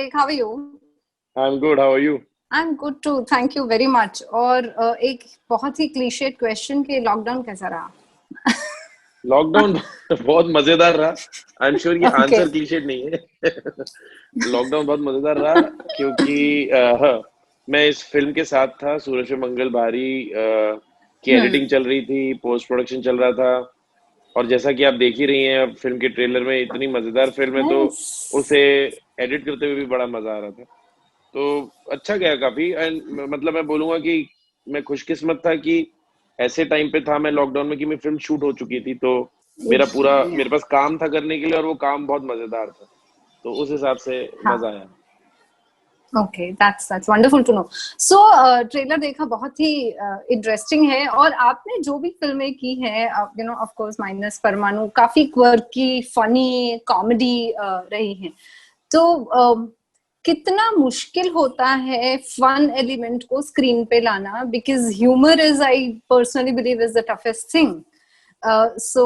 Vivek, how are you? I'm good. How are you? I'm good too. Thank you very much. और एक बहुत ही cliché question के lockdown कैसा रहा? Lockdown बहुत मजेदार रहा. आई एम श्योर ये Okay. आंसर क्लीशेड नहीं है. लॉकडाउन बहुत मजेदार रहा क्योंकि हाँ, मैं इस फिल्म के साथ था. सूरज पे मंगल भारी की एडिटिंग चल रही थी, पोस्ट प्रोडक्शन चल रहा था. और जैसा कि आप देख ही रही हैं अब फिल्म के ट्रेलर में, इतनी मजेदार फिल्म है तो Nice. उसे एडिट करते हुए भी बड़ा मजा आ रहा था. तो अच्छा गया काफी. एंड मतलब मैं बोलूंगा कि मैं खुशकिस्मत था कि ऐसे टाइम पे था मैं लॉकडाउन में कि मेरी फिल्म शूट हो चुकी थी. तो Yeah. मेरे पास काम था करने के लिए और वो काम बहुत मजेदार था. तो उस हिसाब से हाँ. मजा आया. Okay, that's wonderful to know. So trailer देखा, बहुत ही इंटरेस्टिंग है. और आपने जो भी फिल्में की हैं, you know, of course minus परमाणु, काफी क्वर्की, फनी, कॉमेडी रही हैं. तो कितना मुश्किल होता है फन एलिमेंट को स्क्रीन पे लाना, because humour is, I personally believe, is the toughest thing. So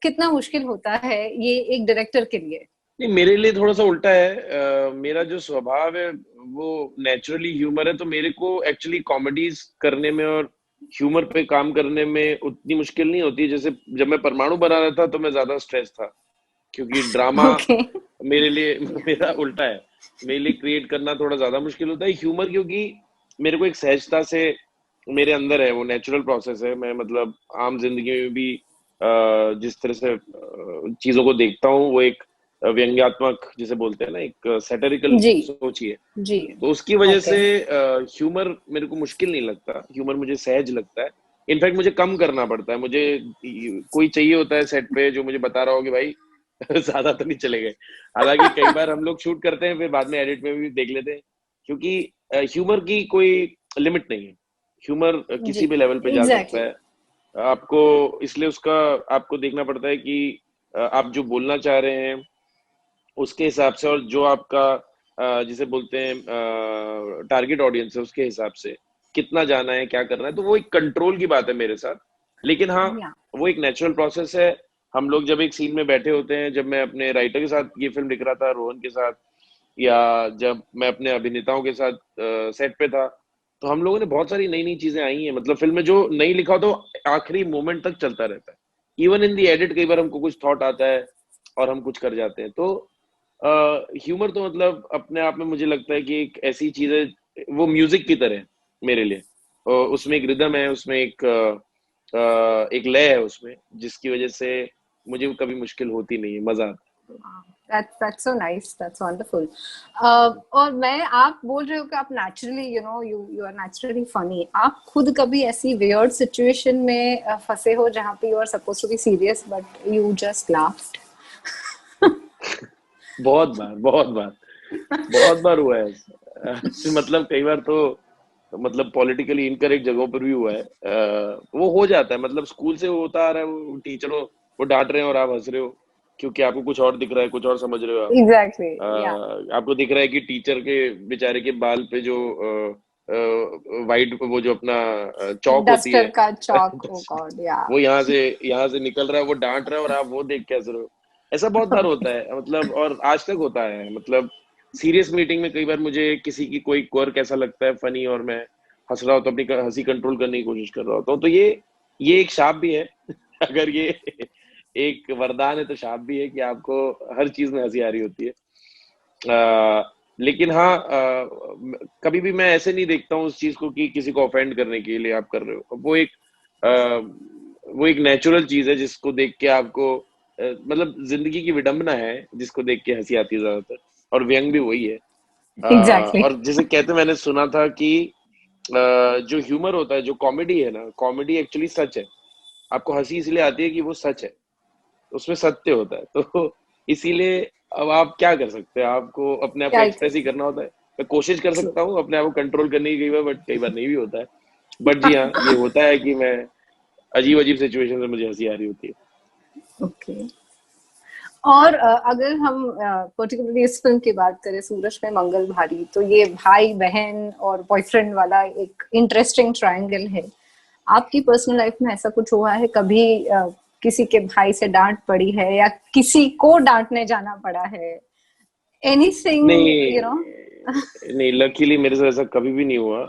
कितना मुश्किल होता है ये एक डायरेक्टर के लिए? नहीं, मेरे लिए थोड़ा सा उल्टा है. मेरा जो स्वभाव है वो नेचुरली ह्यूमर है. तो मेरे को एक्चुअली कॉमेडीज करने में और ह्यूमर पे काम करने में उतनी मुश्किल नहीं होती. जैसे जब मैं परमाणु बना रहा था तो मैं ज्यादा स्ट्रेस था क्योंकि ड्रामा ओके. मेरे लिए मेरा उल्टा है. मेरे लिए क्रिएट करना थोड़ा ज्यादा मुश्किल होता है ह्यूमर, क्योंकि मेरे को एक सहजता से मेरे अंदर है, वो नेचुरल प्रोसेस है. मैं मतलब आम जिंदगी में भी जिस तरह से चीजों को देखता हूँ वो एक व्यंग्यात्मक जिसे बोलते हैं ना, एक सैटिरिकल जी. सोच ही है. जी. तो उसकी वजह ओके. से ह्यूमर मेरे को मुश्किल नहीं लगता. ह्यूमर मुझे सहज लगता है. इनफैक्ट मुझे कम करना पड़ता है. मुझे कोई चाहिए होता है सेट पे जो मुझे बता रहा हो कि भाई ज्यादा तो नहीं चले गए. हालांकि कई बार हम लोग शूट करते हैं फिर बाद में एडिट में भी देख लेते हैं, क्योंकि ह्यूमर की कोई लिमिट नहीं है. ह्यूमर जी. किसी भी लेवल पे जा सकता एग्जैक्टली. है. आपको इसलिए उसका आपको देखना पड़ता है कि आप जो बोलना चाह रहे हैं उसके हिसाब से, और जो आपका जिसे बोलते हैं टारगेट ऑडियंस है उसके हिसाब से कितना जाना है, क्या करना है. तो वो एक कंट्रोल की बात है मेरे साथ. लेकिन हाँ, या. वो एक नेचुरल प्रोसेस है. हम लोग जब एक सीन में बैठे होते हैं, जब मैं अपने राइटर के साथ ये फिल्म लिख रहा था, रोहन के साथ, या जब मैं अपने अभिनेताओं के साथ सेट पे था, तो हम लोगों ने बहुत सारी नई नई चीजें आई हैं. मतलब फिल्म में जो नहीं लिखा हो तो आखिरी मोमेंट तक चलता रहता है. इवन इन दी एडिट कई बार हमको कुछ थॉट आता है और हम कुछ कर जाते हैं. तो ह्यूमर तो मतलब अपने आप में मुझे लगता है कि एक ऐसी चीज है, वो म्यूजिक की तरह है मेरे लिए. उसमें एक रिदम है, उसमें एक लय है उसमें, जिसकी वजह से मुझे कभी मुश्किल होती नहीं है, मजा आता That's so nice. That's wonderful. और मैं, आप बोल रहे हो कि आप naturally, you know, you are naturally funny. आप खुद कभी ऐसी weird situation में फंसे हो जहाँ पे you are supposed to be serious but you just laughed? है. बहुत बार हुआ है ऐसा. मतलब कई बार तो मतलब पॉलिटिकली इनकरेक्ट जगहों पर भी हुआ है. वो हो जाता है. मतलब स्कूल से होता आ रहा है, वो टीचर वो डांट रहे हैं और आप हंस रहे हो क्योंकि आपको कुछ और दिख रहा है, कुछ और समझ रहे हो आप. Exactly. Yeah. आपको दिख रहा है कि टीचर के बेचारे के बाल पे जो वाइट, वो जो अपना चौक होती Duster है का chalk. Oh God. Yeah. वो यहाँ से निकल रहा है, वो डांट रहा है और आप वो देख के हंस रहे हो. ऐसा बहुत बार होता Okay. है. मतलब और आज तक होता है. मतलब सीरियस मीटिंग में कई बार मुझे किसी की कोई क्वर्क ऐसा लगता है फनी, और मैं हंस रहा हूँ तो अपनी हंसी कंट्रोल करने की कोशिश कर रहा होता हूँ. तो ये एक शाप भी है. अगर ये एक वरदान है तो शाप भी है कि आपको हर चीज में हंसी आ रही होती है. लेकिन हाँ, कभी भी मैं ऐसे नहीं देखता हूँ उस चीज को कि किसी को ऑफेंड करने के लिए आप कर रहे हो. वो एक नेचुरल चीज है जिसको देख के आपको मतलब जिंदगी की विडंबना है जिसको देख के हंसी आती है ज्यादातर. और व्यंग भी वही है. Exactly. और जैसे कहते, मैंने सुना था कि जो ह्यूमर होता है, जो कॉमेडी है ना, कॉमेडी एक्चुअली सच है. आपको हंसी इसलिए आती है कि वो सच है, उसमें सत्य होता है. तो इसीलिए अब आप क्या कर सकते हैं, आपको अपने आप को क्या एक्सप्रेस ही करना होता है. मैं कोशिश कर True. सकता हूँ अपने आप को कंट्रोल करने की, कई बार, बट कई बार नहीं भी होता है. बट जी हाँ, ये होता है कि मैं अजीब अजीब सिचुएशन में मुझे हंसी आ रही होती है. Okay. और अगर हम पर्टिकुलरली इस फिल्म की बात करें, सूरज में मंगल भारी, तो ये भाई बहन और बॉयफ्रेंड वाला एक इंटरेस्टिंग ट्रायंगल है. आपकी पर्सनल लाइफ में ऐसा कुछ हुआ है कभी? किसी के भाई से डांट पड़ी है या किसी को डांटने जाना पड़ा है? एनीथिंग नहीं यू नो? नहीं, लकीली मेरे साथ ऐसा कभी भी नहीं हुआ।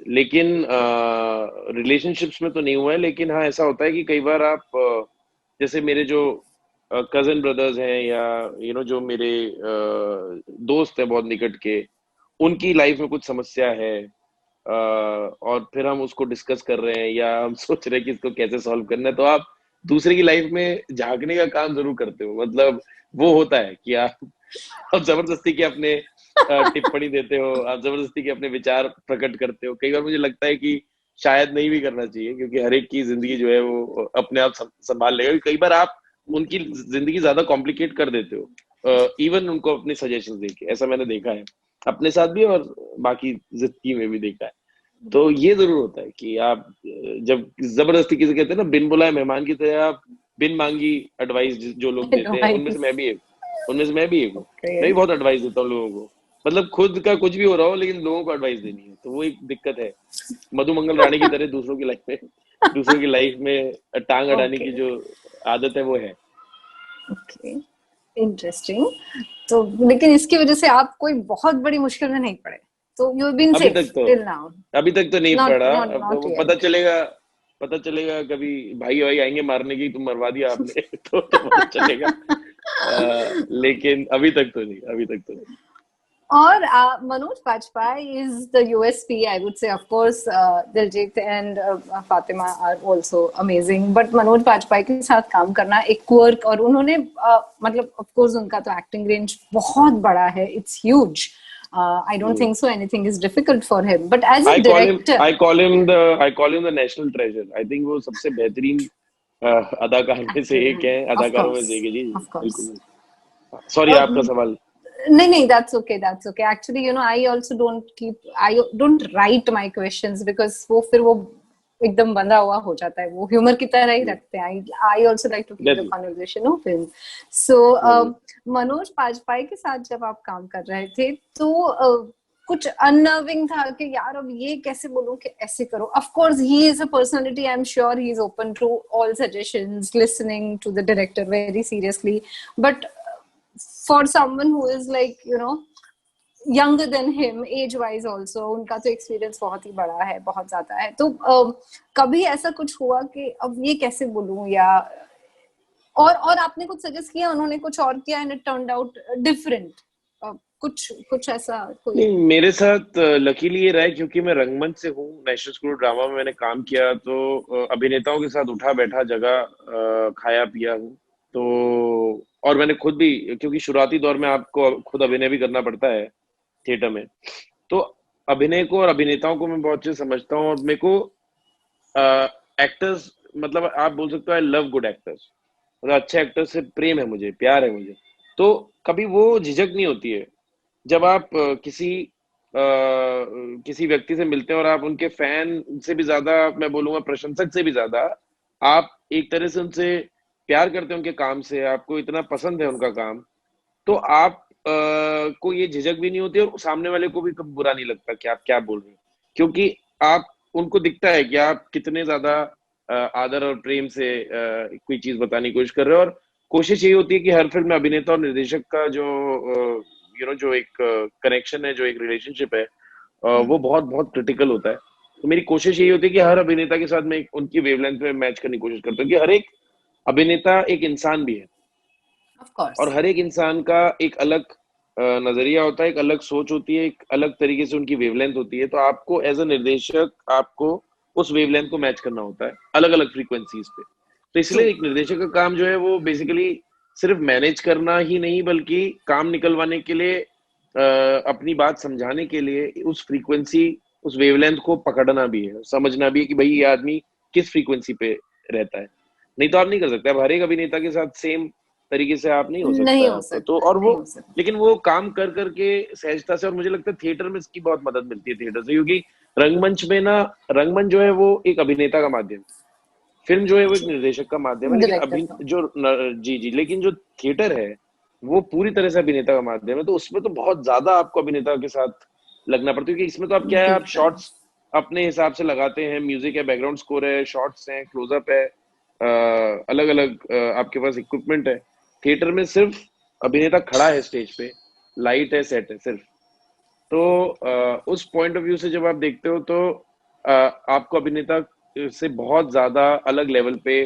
लेकिन रिलेशनशिप्स में तो नहीं हुआ है, लेकिन हाँ ऐसा होता है कि कई बार आप जैसे मेरे जो कजन ब्रदर्स हैं या जो मेरे दोस्त हैं बहुत निकट के, उनकी लाइफ में कुछ समस्या है, और फिर हम उसको डिस्कस कर रहे हैं या हम सोच रहे हैं कि इसको कैसे सॉल्व करना है, तो आप दूसरे की लाइफ में झांकने का काम जरूर करते हो। मतलब वो होता है कि आप जबरदस्ती के अपने टिप्पणी देते हो, आप जबरदस्ती के अपने विचार प्रकट करते हो। कई बार मुझे लगता है कि शायद नहीं भी करना चाहिए, क्योंकि हर एक की जिंदगी जो है वो अपने आप संभाल लेगा। कई बार आप उनकी जिंदगी ज्यादा कॉम्प्लिकेट कर देते हो, इवन उनको अपने सजेशन देके। ऐसा मैंने देखा है अपने साथ भी, और बाकी जिंदगी में भी देखा है। तो ये जरूर होता है कि आप जब जबरदस्ती किसी कहते हैं ना, बिन बुलाए मेहमान की तरह आप बिन मांगी एडवाइस जो लोग देते हैं, उनमें से एडवाइस? मैं भी एक उनमें से मैं भी एक हूँ। ओके। मैं भी बहुत एडवाइस देता हूँ लोगों को। मतलब खुद का कुछ भी हो रहा हो, लेकिन लोगों को एडवाइस देनी है, तो वो एक दिक्कत है। मधुमंगल रानी की तरह दूसरों की लाइफ में टांग अड़ाने ओके। की जो आदत है वो है। Okay, interesting. तो लेकिन इसकी वजह से आप कोई बहुत बड़ी मुश्किल में नहीं पड़े, तो यू हैव बीन अभी सेफ तक तो टिल नाउ? अभी तक तो नहीं नॉट पड़ा। नॉट अब नॉट वो येट? पता चलेगा कभी भाई भाई आएंगे मारने की, तुम मरवा दिया आपने तो पता चलेगा। लेकिन अभी तक तो नहीं। और Manoj Bajpayee is the USP, I would say. Of course, Diljit and Fatima are also amazing, but Manoj Bajpayee के साथ काम करना एक quirk, और उन्होंने मतलब of course उनका तो acting range बहुत बड़ा है, it's huge. I don't think so anything is difficult for him, but as a I call him director, I call him the national treasure. I think वो सबसे बेहतरीन अदाकार में से actor एक हैं, है, of अदाकारों में course, से एक है जी। of course. बिल्कुल। सॉरी, आपका सवाल। नहीं नहीं, that's okay, that's okay. Actually, I also I don't write my questions because वो एकदम बंधा हुआ हो जाता है, वो ह्यूमर की तरह ही रखते हैं. I also like to keep the deadly conversation open. So deadly. Manoj Bajpayee के साथ जब आप काम कर रहे थे, तो कुछ अननर्विंग था कि यार अब ये कैसे बोलूं कि ऐसे करो? Of course he is a personality, I am sure he is open to all suggestions, listening to the director very seriously, but for someone who is like younger than him age wise also, उनका तो experience बहुत ही बड़ा है, बहुत ज्यादा है, तो कभी ऐसा कुछ हुआ कि अब ये कैसे बोलूं, या और आपने कुछ सजेस्ट किया, उन्होंने कुछ और किया and it turned out different? कुछ कुछ ऐसा कोई? नहीं, मेरे साथ लकीली ये रहा है, क्योंकि मैं रंगमंच से हूँ। नेशनल स्कूल ऑफ ड्रामा में मैंने काम किया, तो अभिनेताओं के साथ उठा बैठा, जगह खाया पिया हूँ। तो और मैंने खुद भी, क्योंकि शुरुआती दौर में आपको खुद अभिनय भी करना पड़ता है थिएटर में, तो अभिनय को और अभिनेताओं को मैं बहुत अच्छे से समझता हूँ। और मेरे को एक्टर्स, मतलब आप बोल सकते हो आई लव गुड एक्टर्स। मतलब अच्छे एक्टर्स से प्रेम है मुझे, प्यार है मुझे। तो कभी वो झिझक नहीं होती है जब आप किसी व्यक्ति से मिलते हैं और आप उनके फैन से भी ज्यादा, मैं बोलूंगा प्रशंसक से भी ज्यादा, आप एक तरह से उनसे प्यार करते हैं, उनके काम से आपको इतना पसंद है उनका काम, तो आप को ये झिझक भी नहीं होती, और सामने वाले को भी कभी बुरा नहीं लगता कि आप क्या बोल रहे हैं, क्योंकि आप उनको दिखता है कि आप कितने ज्यादा आदर और प्रेम से कोई चीज बताने की कोशिश कर रहे हो। और कोशिश यही होती है कि हर फिल्म में अभिनेता और निर्देशक का जो जो एक कनेक्शन है, जो एक रिलेशनशिप है, वो बहुत बहुत क्रिटिकल होता है। तो मेरी कोशिश यही होती है कि हर अभिनेता के साथ मैं उनकी वेवलेंथ में मैच करने की कोशिश करता हूँ, कि हर एक अभिनेता एक इंसान भी है, ऑफ कोर्स। और हर एक इंसान का एक अलग नजरिया होता है, एक अलग सोच होती है, एक अलग तरीके से उनकी वेवलेंथ होती है। तो आपको एज अ निर्देशक आपको उस वेवलेंथ को मैच करना होता है अलग अलग फ्रीक्वेंसीज पे। तो ट्रू। इसलिए एक निर्देशक का काम जो है वो बेसिकली सिर्फ मैनेज करना ही नहीं, बल्कि काम निकलवाने के लिए, अपनी बात समझाने के लिए उस फ्रीक्वेंसी, उस वेवलेंथ को पकड़ना भी है, समझना भी है कि भाई ये आदमी किस फ्रीक्वेंसी पे रहता है। नहीं तो आप नहीं कर सकते। अब हर एक अभिनेता के साथ सेम तरीके से आप नहीं हो नहीं सकता हो आपका, तो सकता, और वो, नहीं हो सकता। लेकिन वो काम कर करके सहजता से। और मुझे लगता है थिएटर में इसकी बहुत मदद मिलती है थिएटर से, क्योंकि रंगमंच में ना, रंगमंच जो है वो एक अभिनेता का माध्यम है, फिल्म जो है वो एक निर्देशक का माध्यम है, लेकिन डायरेक्टर अभी का। जी जी, लेकिन जो थिएटर है वो पूरी तरह से अभिनेता का माध्यम है। तो उसमें तो बहुत ज्यादा आपको अभिनेता के साथ लगना पड़ता है, क्योंकि इसमें तो आप क्या है, आप बिल्कुल। शॉट्स अपने हिसाब से लगाते हैं, म्यूजिक है, बैकग्राउंड स्कोर है, शॉट्स हैं, क्लोजअप है, अलग अलग आपके पास इक्विपमेंट है। थिएटर में सिर्फ अभिनेता खड़ा है स्टेज पे, लाइट है, सेट है सिर्फ, तो उस पॉइंट ऑफ व्यू से जब आप देखते हो तो आपको अभिनेता से बहुत ज्यादा अलग लेवल पे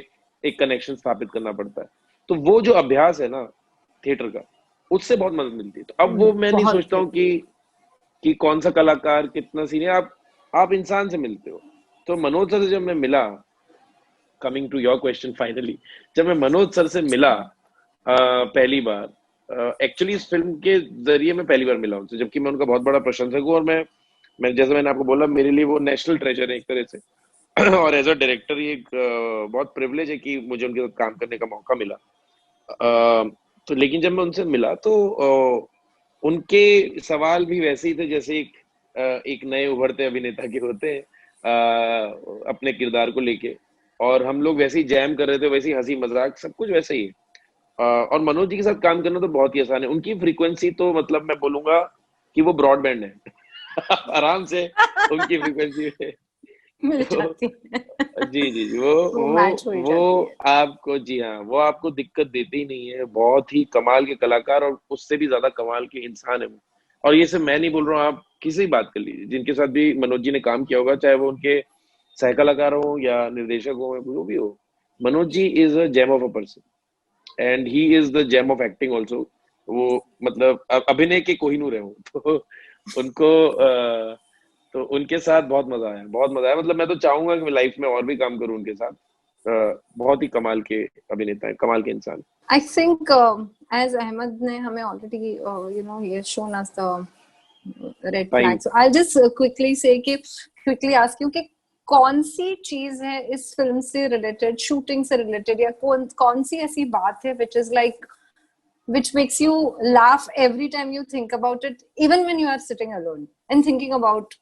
एक कनेक्शन स्थापित करना पड़ता है। तो वो जो अभ्यास है ना थिएटर का, उससे बहुत मदद मिलती है। तो अब वो मैं नहीं बहुत सोचता हूँ कि कौन सा कलाकार कितना सीनियर, आप इंसान से मिलते हो। तो मनोज सर से जब मैं मिला, coming to your question finally, जब मैं मनोज सर से मिला पहली बार, एक्चुअली इस फिल्म के जरिए मैं पहली बार मिला उनसे, जबकि मैं उनका बहुत बड़ा प्रशंसक हूँ, और मैं जैसे मैंने आपको बोला, मेरे लिए वो नेशनल ट्रेजर है एक तरह से। और एज अ डायरेक्टर ये एक बहुत प्रिविलेज है कि मुझे उनके साथ काम करने का मौका मिला। तो लेकिन जब मैं उनसे मिला तो उनके सवाल भी वैसे ही थे जैसे एक नए उभरते अभिनेता के होते हैं, अपने किरदार को लेके, और हम लोग वैसे ही जैम कर रहे थे, वैसे ही हंसी मजाक सब कुछ वैसे ही है। और मनोज जी के साथ काम करना तो बहुत ही आसान है। उनकी फ्रीक्वेंसी तो मतलब मैं बोलूंगा कि वो ब्रॉडबैंड है। आराम से उनकी फ्रीक्वेंसी में मिल तो जाती है। जी वो मैच हो ही वो जाती है। आपको, जी हाँ, वो आपको दिक्कत देते ही नहीं है। बहुत ही कमाल के कलाकार, और उससे भी ज्यादा कमाल के इंसान है वो। और ये सिर्फ मैं नहीं बोल रहा हूँ, आप किसी बात कर लीजिए जिनके साथ भी मनोज जी ने काम किया होगा, चाहे वो उनके सह कलाकार हो या निर्देशक हो, जो भी हो, Manoj ji is a gem of a person, and he is the gem of acting also. वो मतलब अभिनय के कोहिनूर है वो। तो उनको तो उनके साथ बहुत मजा आया, बहुत मजा आया। मतलब मैं तो चाहूंगा कि मैं लाइफ में और भी काम करूं उनके साथ। बहुत ही कमाल के अभिनेता है, कमाल के इंसान। I think as Ahmed ने हमें already he has shown us the red time. flag. So I'll just quickly say कि quickly ask you कि कौन सी चीज है इस फिल्म से रिलेटेड, शूटिंग से रिलेटेड, या कौन सी ऐसी बात है which is like which makes you laugh every time you think about it, even when you are sitting alone and thinking about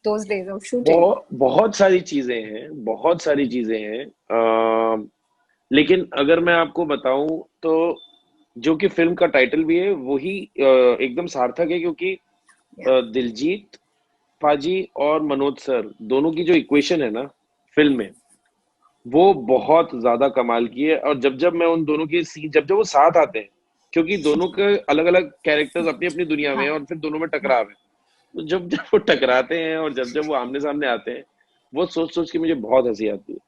those days of shooting. बहुत सारी चीजें हैं, बहुत सारी चीजें हैं। लेकिन अगर मैं आपको बताऊं तो जो कि फिल्म का टाइटल भी है वही एकदम सार्थक है, क्योंकि दिलजीत पाजी और मनोज सर दोनों की जो इक्वेशन है ना फिल्म में, वो बहुत ज्यादा कमाल की है। और जब जब मैं उन दोनों की सीन, जब जब वो साथ आते हैं, क्योंकि दोनों के अलग अलग कैरेक्टर्स अपनी अपनी दुनिया में हाँ है, और फिर दोनों में हाँ टकराव है। तो जब जब वो टकराते हैं और जब जब वो आमने सामने आते हैं, वो सोच सोच के मुझे बहुत हंसी आती है,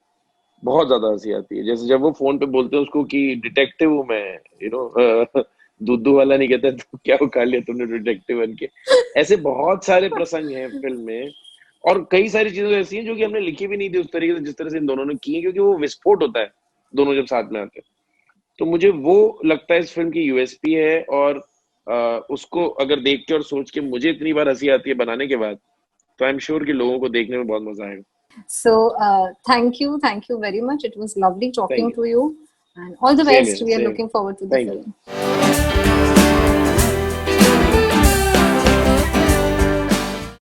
बहुत ज्यादा हंसी आती है। जैसे जब वो फोन पे बोलते हैं उसको कि डिटेक्टिव हूँ मैं, दूधू वाला नहीं कहता तो क्या उखाड़ लिया तुमने डिटेक्टिव बन के। ऐसे बहुत सारे प्रसंग हैं फिल्म में, और कई सारी चीजें ऐसी हैं जो कि हमने लिखी भी नहीं थी उस तरीके से जिस तरह से इन दोनों ने की है, क्योंकि वो विस्फोट होता है दोनों जब साथ में आते हैं। तो मुझे वो लगता है इस फिल्म की यूएसपी है। और उसको अगर देख के और सोच के मुझे इतनी बार हंसी आती है बनाने के बाद, तो आई एम श्योर कि लोगों को देखने में बहुत मजा आएगा। So thank you very much. It was lovely thank talking you. to you, and all the same best. है, We are same. looking forward to the thank you. film.